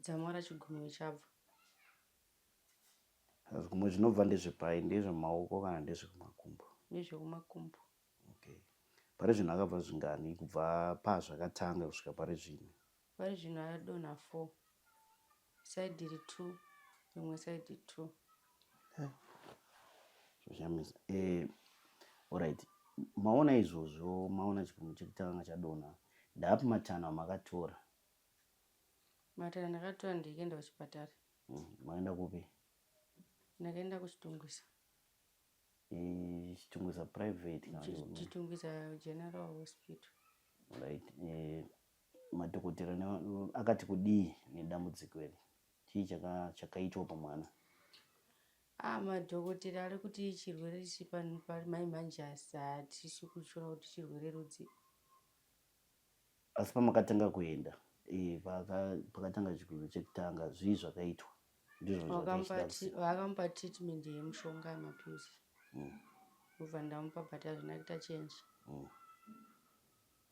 dzamara chigumwe chabva. Zvigunwe zvinobva ndezvepai? Ndezvemaoko kana ndezvekumakumbo? Ndezvekumakumbo. Okay. Pari zvino akabva zvingani kubva pazvakatanga kusvika pari zvino? Pari zvino adonha 4. Side iri 2, rimwe side 2. Zvoshamisa. Alright. Maona izvozvo, maona chigumwe chekutanga chadonha. Ndapi matanho amakatora? Matanho ndakatora ndikaenda kuchipatara. Maenda kupi? Ndakaenda kuchitungwisa. Chitungwisa private kana chitungwisa general hospital. Right. Madhokotera akati kudii nedambudziko iri? Chii chakaitwa pamwana? Madhokotera ari kuti chirwere chiri pamai manje hatisi kushora kuti chirwere rudzi. Asi pamakatanga kuenda pakatanga chigumwe chekutanga zvii zvakaitwa? Vakamupa treatment yemushonga yemapirizi. Ndobva ndamupa but hazvina kuita change.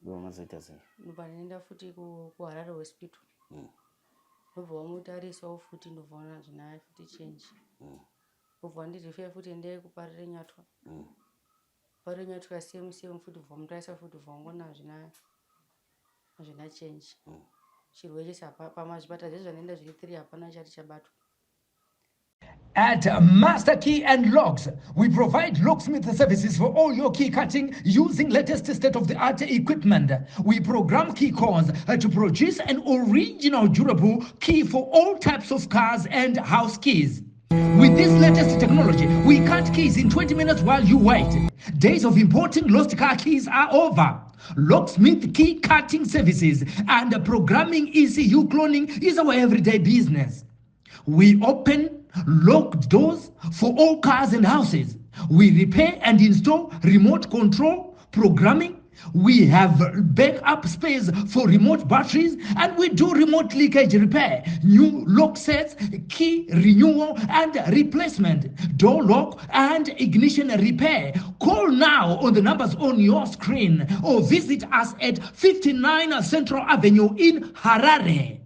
Ndobva mazoita sei? Ndobva ndaenda futi kuHarare hospital. Ndobva vamutarisawo futi ndobva vaona hazvina futi change. Ndobva vandirifera futi endai kuParire Nyatwa. Parire Nyatwa same futi bva vamutarisa futi bva vangoona hazvina change. Chirwere pamazvipatara zvese zvanoenda zviri 3 hapana chati chabatwa. At Master Key and Locks, we provide locksmith services for all your key cutting using latest state-of-the-art equipment. We program key cores to produce an original durable key for all types of cars and house keys. With this latest technology, we cut keys in 20 minutes while you wait. Days of importing lost car keys are over. Locksmith key cutting services and programming ECU cloning is our everyday business. We open locked doors for all cars and houses. We repair and install remote control programming. We have backup space for remote batteries, and we do remote leakage repair, new lock sets, key renewal and replacement, door lock and ignition repair. Call now on the numbers on your screen or visit us at 59 Central Avenue in Harare.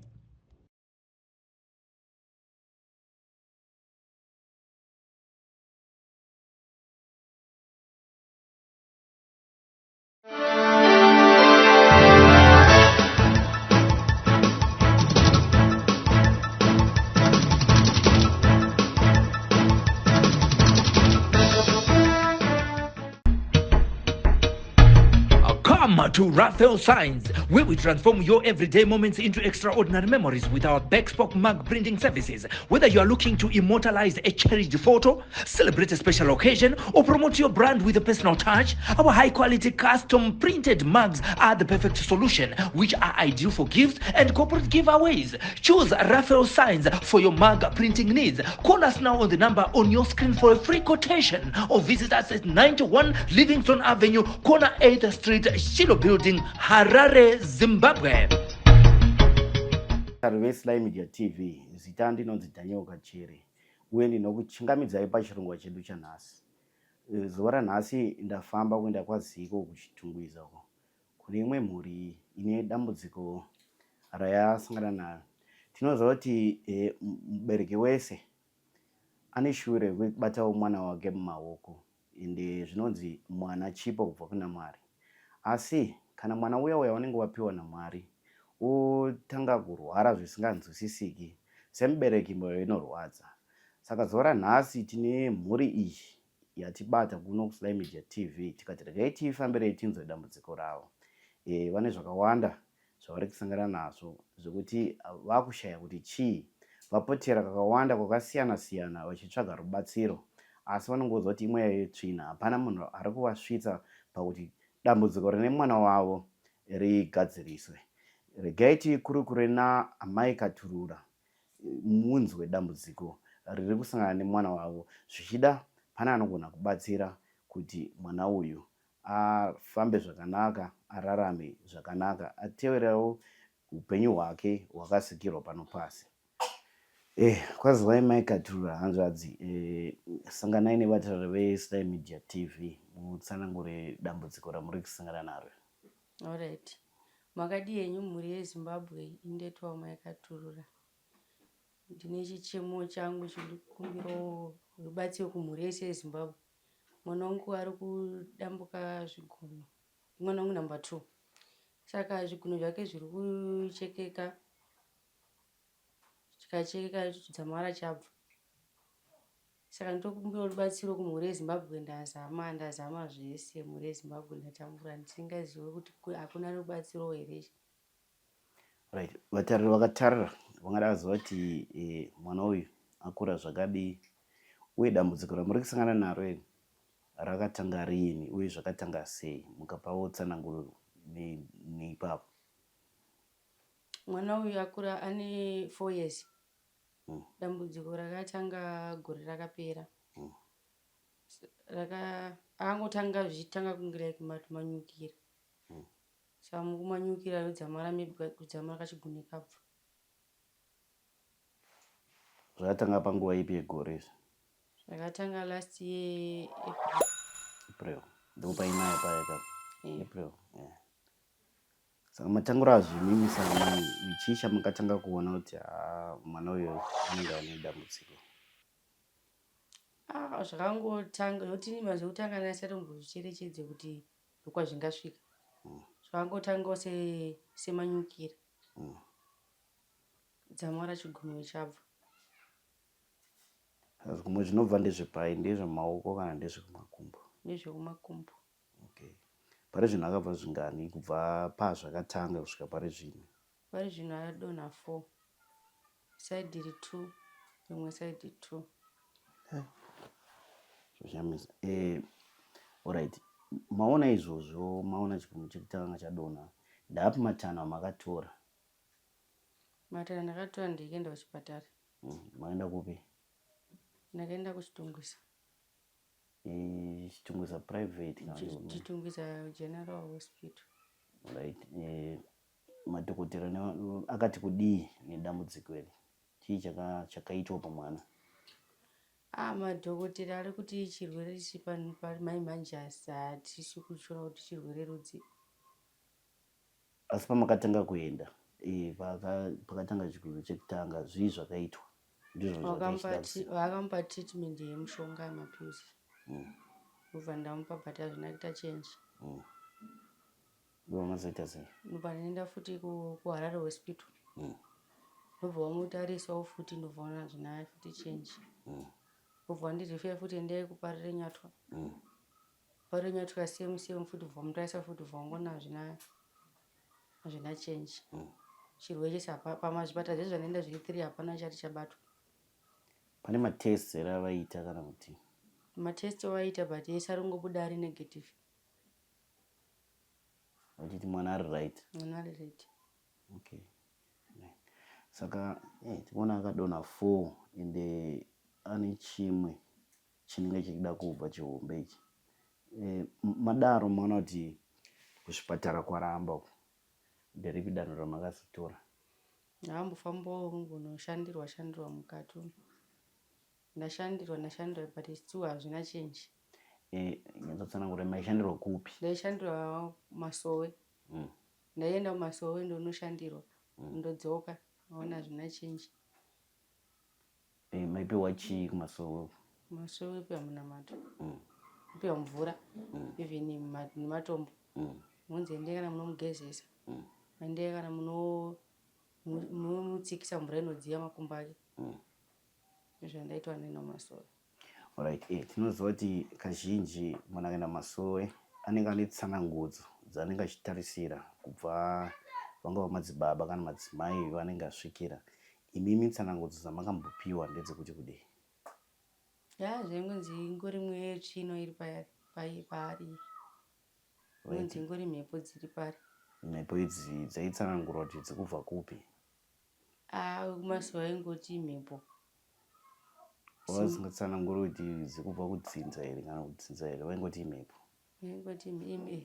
Come to Raphael Signs, where we transform your everyday moments into extraordinary memories with our bespoke mug printing services. Whether you are looking to immortalize a cherished photo, celebrate a special occasion, or promote your brand with a personal touch, our high-quality custom printed mugs are the perfect solution, which are ideal for gifts and corporate giveaways. Choose Raphael Signs for your mug printing needs. Call us now on the number on your screen for a free quotation, or visit us at 91 Livingston Avenue, corner 8th Street, Shilo Building, Harare, Zimbabwe. VeSly Media TV, zita ndinonzi Daniel Kachere, uye ndinokuchingamidzai pachirongwa chedu chanhasi. Zuva ranhasi ndafamba kuenda kwaZiko kuchitungwiza uko. Kune imwe mhuri ine dambudziko rayasangana nayo. Tinoziva kuti mubereki wese ane shure rekubatawo mwana wake mumaoko, ende zvinonzi mwana chipo kubva kuna Mwari. Asi kana mwana uya unenge wapiwa naMwari otanga kurwara zvisinganzwisisiki, semubereki moyo inorwadza. Saka zuva ranhasi tine mhuri iyi yatibata kuno kuSly Media TV, tikati regai tifambirei tinzwe dambudziko ravo. Vane zvakawanda zvavari kusangana nazvo zvokuti vakushaya kuti chii. Vapotera kakawanda kwakasiyana siyana vachitsvaga rubatsiro, asi vanongoziva kuti imwe yaitsvina, hapana munhu ari kuvasvitsa pakuti dambudziko rine mwana wavo rigadziriswe. Regai tikurukure naamai Katurura munzwe dambudziko riri kusangana nemwana wavo. Zvichida pana anogona kubatsira kuti mwana uyu afambe zvakanaka, ararame zvakanaka, ateverewo upenyu hwake hwakasikirwa pano pasi. Kwazivai mai Katurura hanzvadzi, sanganai nevatara veSly Media TV mutsanangure dambudziko ramuri kusangana naro. Alright. Makadi yenyu mhuri yeZimbabwe indetwa mai Katurura. ndine chichemo changu chirikumbirawo rubatsiro kumhuri yese yeZimbabwe. Mwana wangu ari kudambuka zvigunwe, mwana wangu namba 2, saka zvigunwe zvake zviri kuchekeka, chikachekeka chidzamara chabva. Saka ndinokumbirawo rubatsiro kumhuri yeZimbabwe. Ndazama zvese mhuri yeZimbabwe ndatambura, ndisingazivi kuti hakuna rubatsiro here. Right, vatariri vakatarira vangada vaziva kuti mwana uyu akura zvakadii uye dambudziko ramuri kusangana naro rakatanga riini uye zvakatanga sei, mukapawo tsananguro neipapo. Mwana uyu akura ane 4 years. Dambudziko rakatanga gore rakapera. Angotanga zvichitanga kungira kumanyukira. Saka mukumanyukira kudzamara kachigunwe kabva. Zvakatanga panguva ipi yegore izvi? Zvakatanga last year April. Ndipo painaya paya ka April. Saka matangura azvimimisa chii chamukatanga kuona kuti mwana uyu anenge ane dambudziko? Zvakangotanga noti mazokutanga nasati mbozvicherechedze kuti ndokwazvingasvika. Zvakangotangawo semanyukira. Dzamara chigunwe chabva. Zvigunwe zvinobva ndezvepai? Ndezvemaoko kana ndezvekumakumbo? Ndezvekumakumbo. Okay. Pari zvino akabva zvingani kubva pazvakatanga kusvika pari zvino? Pari zvino adonha 4. Side iri 2, rimwe side 2. Zvoshamisa. Alright. Maona izvozvo, maona chigunwe chekutanga chadonha, ndaapi matanho amakatora? Matanho ndakatora ndikaenda kuchipatara. Maenda kupi? Ndakaenda kuchitungwisa. Chitungwisa private kana Chitungwisa General Hospital. Right. Madhokotera akati kudii nedambudziko iri? Chii chakaitwa pamwana? Madhokotera ari kuti chirwere chiri pamai manje hatisi kuchiona kuti chirwere rudzi. Asi pamakatanga kuenda pakatanga chigunwe chekutanga zvii zvakaitwa? Vakamupa treatment yemushonga yemapiritsi. Ndobva ndamupa but hazvina kuita change. Ndobva mazoita sei? Ndobva ndaenda futi kuHarare Hospital. Ndobva vamutarisawo futi, ndobva vaona hazvina futi change. Ndobva vandirifera futi endai kuParire Nyatwa. Parire Nyatwa same futi, bva vamutarisa futi, bva vangoona hazvina change. Chirwere chese pamazvipatara zvese zvanoenda zviri 3 hapana chati chabatwa. Pane matest here avaita kana kuti? Matest vaita but ese aringobuda ari negative. Vachiti mwana ari right? Mwana ari right. Okay. Saka tinoona akadonha 4 ende ane chimwe chinenge chichida kubva chihombe ichi. Madaro maona kuti kuzvipatara kwaramba nderipi danho ramakazotora? Ndakambofambawo kungonoshandirwa mukati. Ndashandirwa but still hazvina change. Nyatsotsanangura maishandirwa kupi? Ndaishandirwa Masowe. Ndaienda kuMasowe ndonoshandirwa. Ndodzoka naona hazvina change. Maipiwa chii kuMasowe? Masowe ipiwa munamato. Ipiwa mvura. Even nematombo. Munzi endei kana munomugezesa. Endei kana munotsikisa mvura inodziya makumbo ake. Zvandaitwa neno Masowe. Alright, tinoziva kuti kazhinji mwana akaenda Masowe anenge ane tsanangudzo dzaanenge achitarisira kubva vangava madzibaba kana madzimai vanenge asvikira. Imimi tsanangudzo dzamakambopiwa ndedzekuti kudii? Zvaingonzi ingori imwe tsvino iri paari. Ingonzi ingori mhepo dziri pari. Mhepo idzi dzaitsanangurwa kuti dzikubva kupi? KuMasowe ingoti mhepo. Vasingatsananguri kuti dzikubva kudzinza here kana kudzinza here, vaingoti mhepo?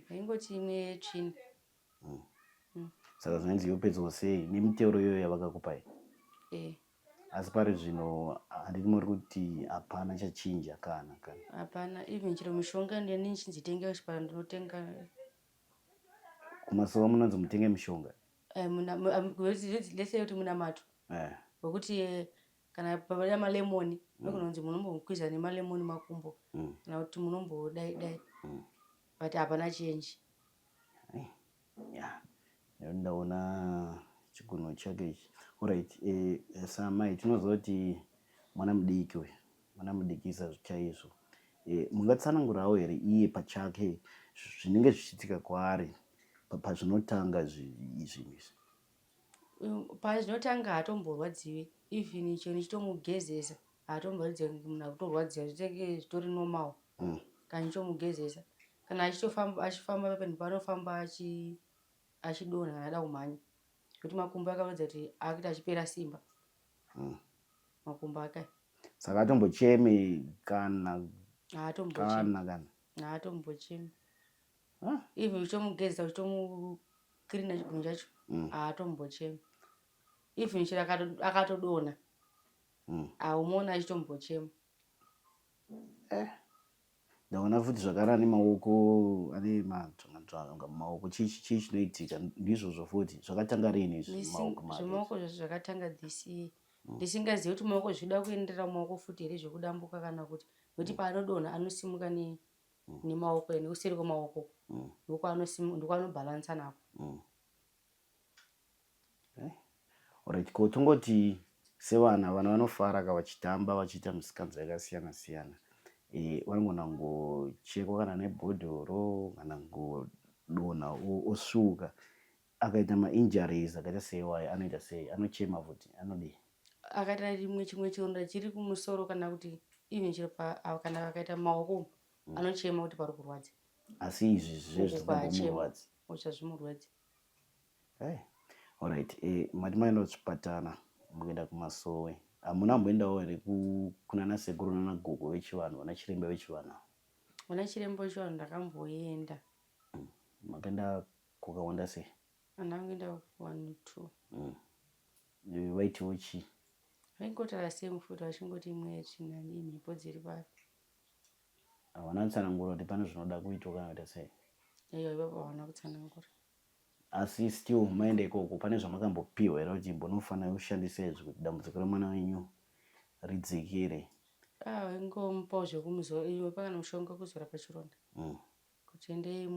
Vaingoti imwe tsvina. Saka zvinonzi yopedzwa sei nemitero iyoyo yavakakupai? Asi pari zvino handiti muri kuti hapana chachinja kana? Hapana, even chero mishonga ndichinzitenga kuchipatara ndinotenga. KuMasowe munonzi mutenge mishonga? Lese kuti munamato. Wekuti kana pavada malemoni nogona kunzi munombokwiza nemalemoni makumbo kana kuti munombodai but hapana change. Yeah, ndaona chigunwe chake ichi. Alright, samai tinoziva kuti mwana mudiki uyu, mwana mudikisa chaizvo. Mungatsanangurawo here iye pachake zvinenge zvichiitika kwaari pazvinotanga zvinhu izvi? Pazvinotanga haatomborwadziwi, even icho nichitomugezesa haatomboridze munhu kutorwadziwa, zvitenge zvitori normal kana nichitomugezesa. Kana achifamba panhu panofamba achidonha kana ada kumhanya, kuti makumbo akarodza kuti akuti achipera simba makumbo ake. Saka atombochemi kana haatombochemi. Even uchitomugezesa uchitomukirina chigunwe chacho haatombochemi. Even chero akatodonha haumuoni achitombochema. Ndaona futi zvakare ane maoko ane maoko chii chinoitika ndizvozvo futi zvakatanga rini zvemaoko zvazvo zvakatanga this year. Ndisingazivi kuti maoko zvida kuenderera maoko futi here zvekudambuka kana kuti nokuti paanodonha anosimuka nemaoko nekuseri kwemaoko ndiko anobhalansa nako. Alright, ko tongoti sevana vanofara vachitamba vachiita misikanzwa yakasiyana siyana, vanogona kungochekwa kana nebhodhoro kana kungodonha osvuuka akaita mainjuries akaita seiwayi anoita sei? Anochema futi anodii? Akaita chimwe chironda chiri kumusoro kana kuti even chero kana akaita maoko anochema kuti pari kurwadza. Asi izvi zvezvizvimurwadzi uchazvimurwadzi. Alright, mati maenda kuchipatara mukuenda kumasowe, hamuna mboendawo here kuna sekuru nanagogo vechivanhu, vana chiremba vechivanhu? Vana chiremba vechivanhu ndakamboenda. Makaenda kwakawanda sei? Ndangoenda 1 2. Vaitiwo chii? Vaingotaura same futi vachingoti imwe mhepo dziri papi. Havana kutsanangura kuti pane zvinoda kuitwa kana kuita sei? Ipapo havana kutsanangura. Asi still maenda ikoko pane zvamakambopiwa here kuti mbonofanira kushandisa izvi kuti dambudziko remwana wenyu ridzikire? Vaingomupawo zvekumuzora, iwe pakana mushonga kuzora pachironda kuti endei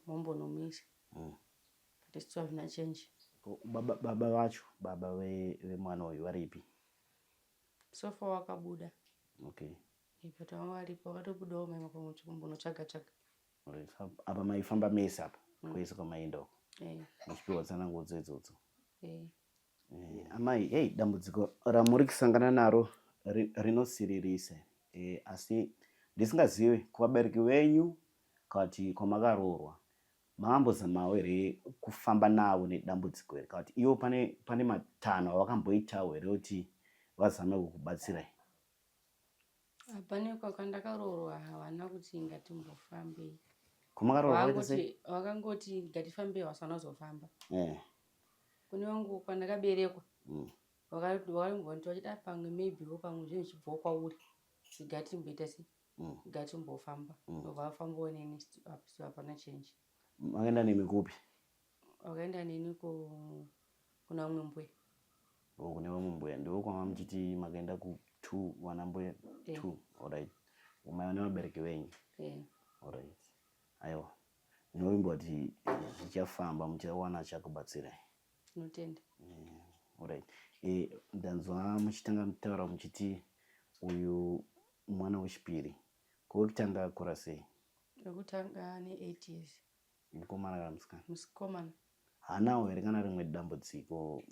mombonomisa. But still havina change. Baba vacho, baba vemwana uyu varipi? So far wakabuda. Okay. But vanga varipo, vakatobudawo mai kumbonotsvaga tsvaga. Apa maifamba mese apa kwese kwamaenda uko muchipiwa tsanangudzo idzodzo? Amai, dambudziko ramuri kusangana naro rinosiririsa, asi ndisingazivi kuvabereki venyu kuti kwamakaroorwa makambozamawo here kufamba navo nedambudziko here, kuti ivo pane matanho avakamboitawo here kuti vazame kukubatsirai? Pane kwandakaroorwa havana kuti ngatimbofambei. Kwamakaroorwa vakangoti ngatifambei vasana kuzofamba. Kune vangu kwandakaberekwa vakangoti vachida pamwe maybe pamwe zvinhu zvichibvawo kwauri ngatimboita sei, ngatimbofamba. Vafambawo neni hapana change. Makaenda nemi kupi? Vakaenda neni kuna umwe mbuya. Kune vamwe mbuya ndivo kwama muchiti makaenda ku2 vana mbuya 2. Alright, umai nevabereki venyu? Alright, aiwa ndinovimba kuti zvichafamba muchawana chakubatsirai. Tinotenda. Alright, ndanzwa muchitanga mutaura muchiti uyu mwana wechipiri, kwekutanga akura sei? Kwekutanga ane 8 years. Mukomana kana musikana? Mukomana. Hanawo here kana rimwe dambudziko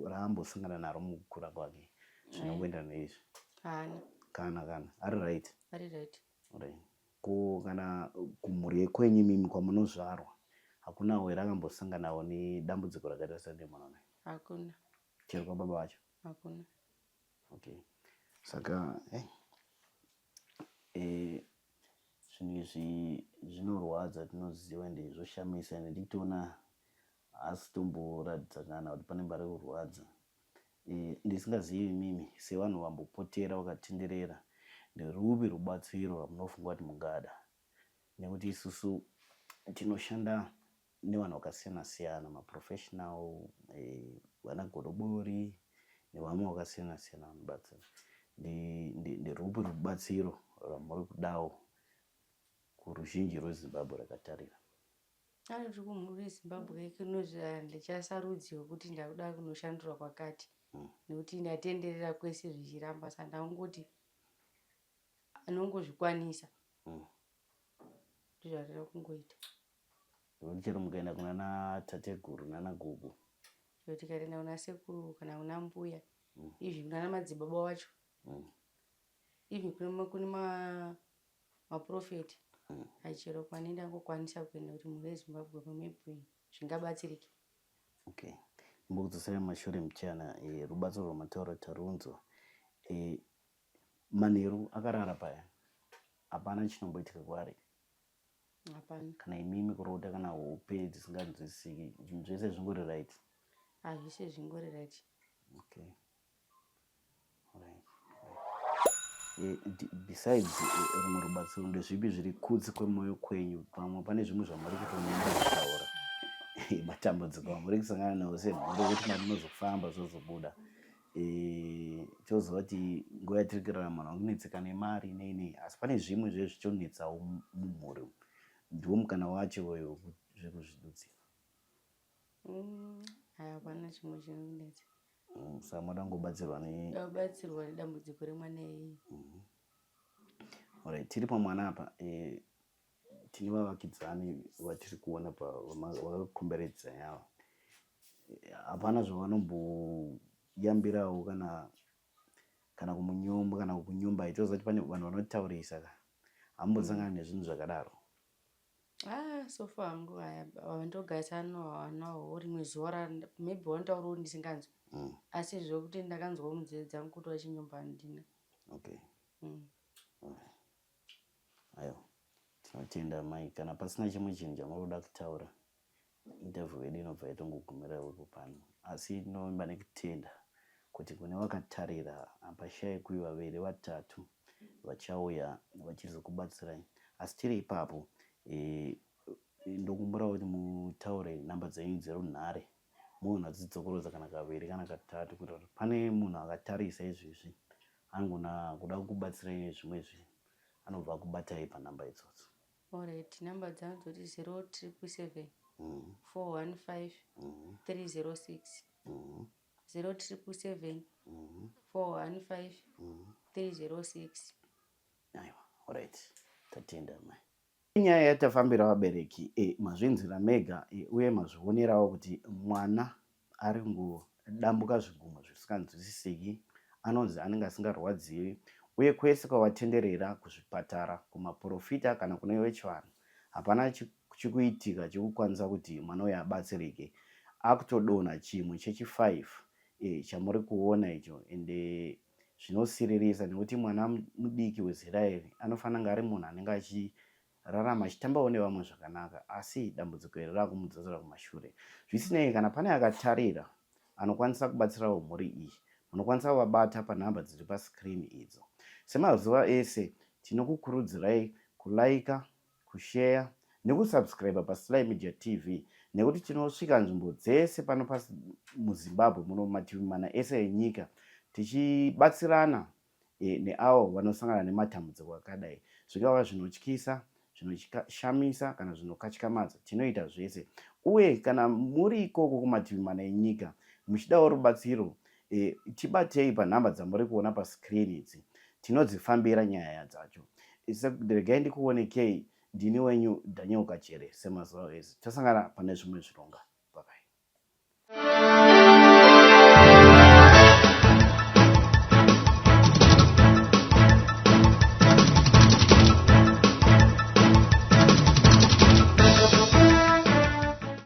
raambosangana naro mukukura kwake zvinongoenderana neizvi? Hana. Kana ari right? Ari right. Alright. Ko kana kumhuri kwenyu mimi kwamunozvarwa hakunawo here akambosanganawo nedambudziko rakaita sendemwana? Hakuna. Chero kwababa vacho? Hakuna. Okay. Saka zvinhu izvi zvinorwadza, tinoziva ende zvoshamisa, ende nditoona hasi tomboratidza kana kuti pane mbari kurwadza. Ndisingazivi mimi sevanhu vambopotera vakatenderera nerupi rubatsiro rwamunofunga kuti mungada, nekuti isusu tinoshanda nevanhu vakasiyana siyana, maprofessional, vana godobori nevamwe vakasiyana-siyana vanobatsira. Nderupi rubatsiro rwamuri kudawo kuruzhinji rweZimbabwe rakatarira? Anoti kumhuri yeZimbabwe ndichasarudzi wekuti ndakuda kunoshandura kwakati nekuti ndatenderera kwese zvichiramba, saka ndaungoti anongozvikwanisa ndizvarira kungoita. Nekuti chero mukaenda kuna tateguru nana gugu, tikaenda kuna sekuru kana kuna mbuya, izvi kuna madzibaba wacho, izvi kune maprofeti, chero kwanenda ngokwanisa kuenda kuti mhuri yeZimbabwe maybe zvingabatsirike. Okay. Mbokudzosera mashure mchana, rubatsiro rwamataura tarunzwa. Manheru akarara paya, hapana chinomboitika kwaari? Hapana. Kana imimi kurota kana hope dzisinganzwisisiki, zvinhu zvese zvingori right? Zvese zvingori right. Okay. Alright. Besides rumwe rubatsiro, ndezvipi zviri kunze kwemwoyo kwenyu? Pamwe pane zvimwe zvamuri kutonyanyo kutaura, matambudziko amuri kusangana nawo semhuri yekuti marinozofamba zvozobuda, toziva kuti nguva yatiri kurarama kunetseka nemari nei, asi pane zvimwe zve zvichonetsawo mumhuri, ndiwo mukana wacho iwoyo zvekuzvidudzira? Hapana chimwe chinonetsa. Saka moda ngobatsirwa nedambudziko remwana iyeye. Alright, tiri pamwana apa, tine vavakidzani vatiri kuona vakakomberedza yava. Hapana zvavanomboyambirawo kana kumunyomba kana kunyumba, itoziva kuti pane vanhu vanotaurisa ka, hambosangana nezvinhu zvakadaro? So far hangu vandogarisana nawo rimwe zuva maybe vanotaurawo ndisinganzwi, asi zvokuti ndakanzwawo munzeve dzangu kuti vachinyomba handina. Okay. Aiwa, tinotenda mai. Kana pasina chimwe chinhu chamuri kuda kutaura, interview yedu inobva yatongogumira ipapo pano, asi tinovimba nekutenda kuti kune vakatarira hapashayikwi vaviri vatatu vachauya vachizokubatsirai. Asi tiri ipapo, ndokumbura kuti mutaure nhamba dzenyu dzerunhare, munhu adzidzokoroza kana kaviri kana katatu, kuti pane munhu akatarisa izvizvi anogona kuda kukubatsirai nezvimwe zvinhu, anobva kubatai panhamba idzodzo. Alright, nhamba dzangu dzoti 077 415 306, 077 415 306. Aiwa, alright, tatenda mai. Inyaya yatafambira vabereki, mazvinzira mega, uye mazvionerawo kuti mwana ari kungodambuka zvigumo zvisinganzwisisiki, anonzi anenge asingarwadziwi, uye kwese kwavatenderera kuzvipatara, kumaprofita kana kune vechivanhu, hapana chikuitika chekukwanisa kuti mwana uyu abatsirike. Akutodonha chimwe chechi5 chamuri kuona icho, ende zvinosiririsa nekuti mwana mudiki wezera iri anofanira kunge ari munhu anenge achirarama achitambawo nevamwe zvakanaka, asi dambudziko iri rakumudzosera kumashure. Zvisinei, kana pane akatarira anokwanisa kubatsirawo mhuri iyi, munokwanisa kuvabata panhamba dziri paskirini idzo. Semazuva ese tinokukurudzirai kulaika, kushare nekusubscribe paSly Media TV, nekuti tinosvika nzvimbo dzese pano muZimbabwe muno mativi mana ese enyika, tichibatsirana neavo vanosangana nematambudziko akadai, zvikava zvinotyisa, zvinoshamisa kana zvinokatyamadza, tinoita zvese. Uye kana muri ikoko kumativi mana enyika muchidawo rubatsiro, tibatei panhamba dzamuri kuona paskirini idzi, tinodzifambira nyaya dzacho. Regai ndikuonekei, ndini wenyu Daniel Kachere, semazuva ese. Tosangana pane zvimwe zvironga.